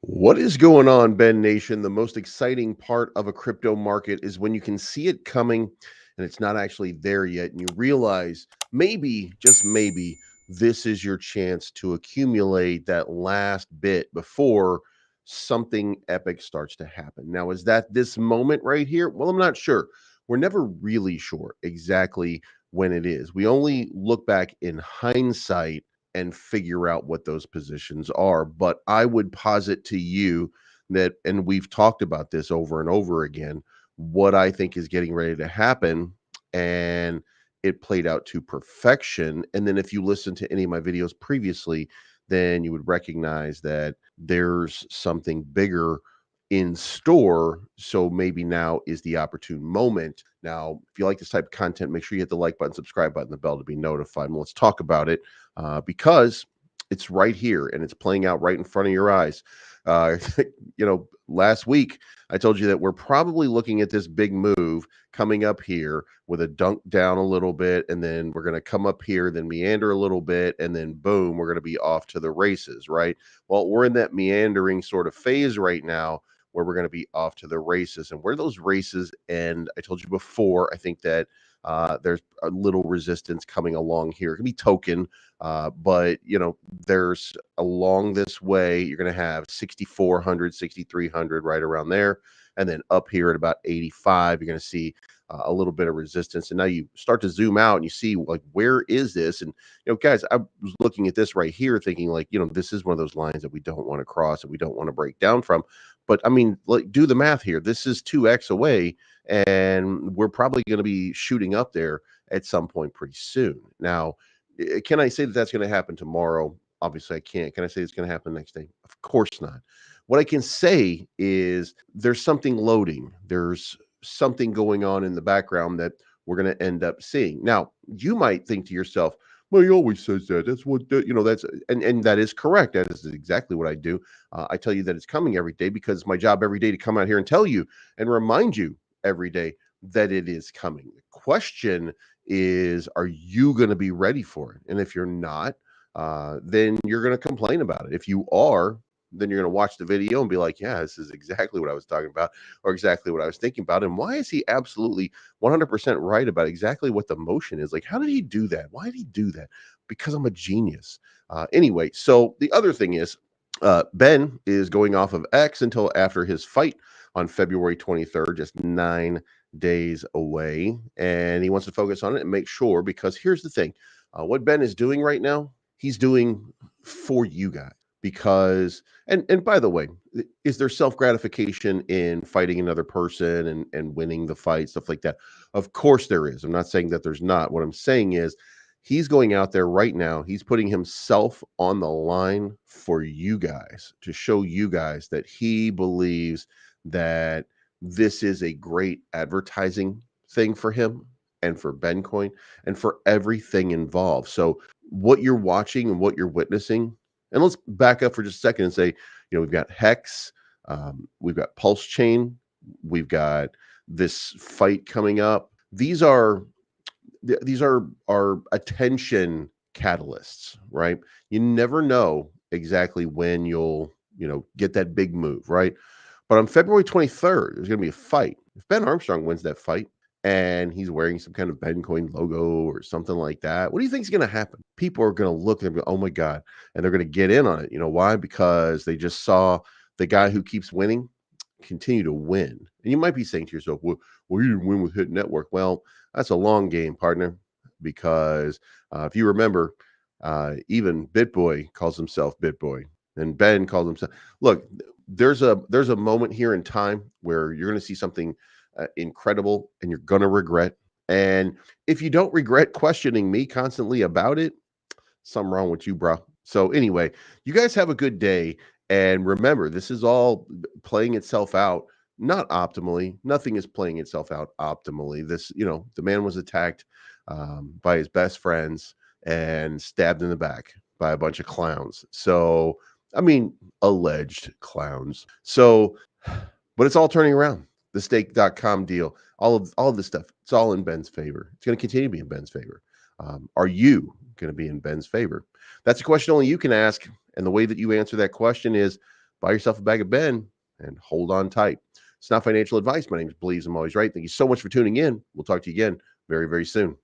What is going on, Ben Nation? The most exciting part of a crypto market is when you can see it coming and it's not actually there yet. And you realize maybe, just maybe, this is your chance to accumulate that last bit before something epic starts to happen. Now, is that this moment right here? Well, I'm not sure. We're never really sure exactly when it is. We only look back in hindsight and figure out what those positions are. But I would posit to you that, and we've talked about this over and over again, what I think is getting ready to happen. And it played out to perfection. And then if you listen to any of my videos previously, then you would recognize that there's something bigger in store. So maybe now is the opportune moment. Now, if you like this type of content, make sure you hit the like button, subscribe button, the bell to be notified. And let's talk about it because it's right here and it's playing out right in front of your eyes. Uh, last week I told you that we're probably looking at this big move coming up here with a dunk down a little bit, and then we're going to come up here, then meander a little bit, and then boom, we're going to be off to the races, right? Well, we're in that meandering sort of phase right now where we're going to be off to the races. And where those races end, I told you before, I think that there's a little resistance coming along here. It can be token, but there's along this way, you're going to have 6,400, 6,300 right around there. And then up here at about 85, you're going to see a little bit of resistance. And now you start to zoom out and you see, like, where is this? And, guys, I was looking at this right here thinking, like, this is one of those lines that we don't want to cross and we don't want to break down from. But I mean, like, do the math here. This is 2x away, and we're probably going to be shooting up there at some point pretty soon. Now, can I say that that's going to happen tomorrow? Obviously, I can't. Can I say it's going to happen next day? Of course not. What I can say is there's something loading. There's something going on in the background that we're going to end up seeing. Now, you might think to yourself, well, he always says that. That's what, that's, and that is correct. That is exactly what I do. I tell you that it's coming every day because it's my job every day to come out here and tell you and remind you every day that it is coming. The question is, are you going to be ready for it? And if you're not, then you're going to complain about it. If you are, then you're going to watch the video and be like, yeah, this is exactly what I was talking about or exactly what I was thinking about. And why is he absolutely 100% right about exactly what the motion is? Like, how did he do that? Why did he do that? Because I'm a genius. Anyway, so the other thing is, Ben is going off of X until after his fight on February 23rd, just 9 days away. And he wants to focus on it and make sure, because here's the thing, what Ben is doing right now, he's doing for you guys. Because, and by the way, is there self-gratification in fighting another person and winning the fight, stuff like that? Of course there is. I'm not saying that there's not. What I'm saying is he's going out there right now. He's putting himself on the line for you guys to show you guys that he believes that this is a great advertising thing for him and for Bencoin and for everything involved. So what you're watching and what you're witnessing, and let's back up for just a second and say, we've got Hex, we've got Pulse Chain, we've got this fight coming up. These are our attention catalysts, right? You never know exactly when you'll, get that big move, right? But on February 23rd, there's going to be a fight. If Ben Armstrong wins that fight and he's wearing some kind of Bencoin logo or something like that, what do you think is going to happen? People are going to look and go, oh my God. And they're going to get in on it. You know why? Because they just saw the guy who keeps winning continue to win. And you might be saying to yourself, well, you didn't win with Hit Network. Well, that's a long game, partner, because if you remember, even BitBoy calls himself BitBoy, and Ben called himself. Look, there's a moment here in time where you're going to see something incredible, and you're going to regret. And if you don't regret questioning me constantly about it, something wrong with you, bro. So anyway, you guys have a good day. And remember, this is all playing itself out, not optimally. Nothing is playing itself out optimally. This, the man was attacked by his best friends and stabbed in the back by a bunch of clowns. So, I mean, alleged clowns. So, but it's all turning around. The stake.com deal, all of this stuff, it's all in Ben's favor. It's going to continue to be in Ben's favor. Are you going to be in Ben's favor? That's a question only you can ask. And the way that you answer that question is Buy yourself a bag of Ben and hold on tight. It's not financial advice. My name is Believes I'm Always Right. Thank you so much for tuning in. We'll talk to you again very, very soon.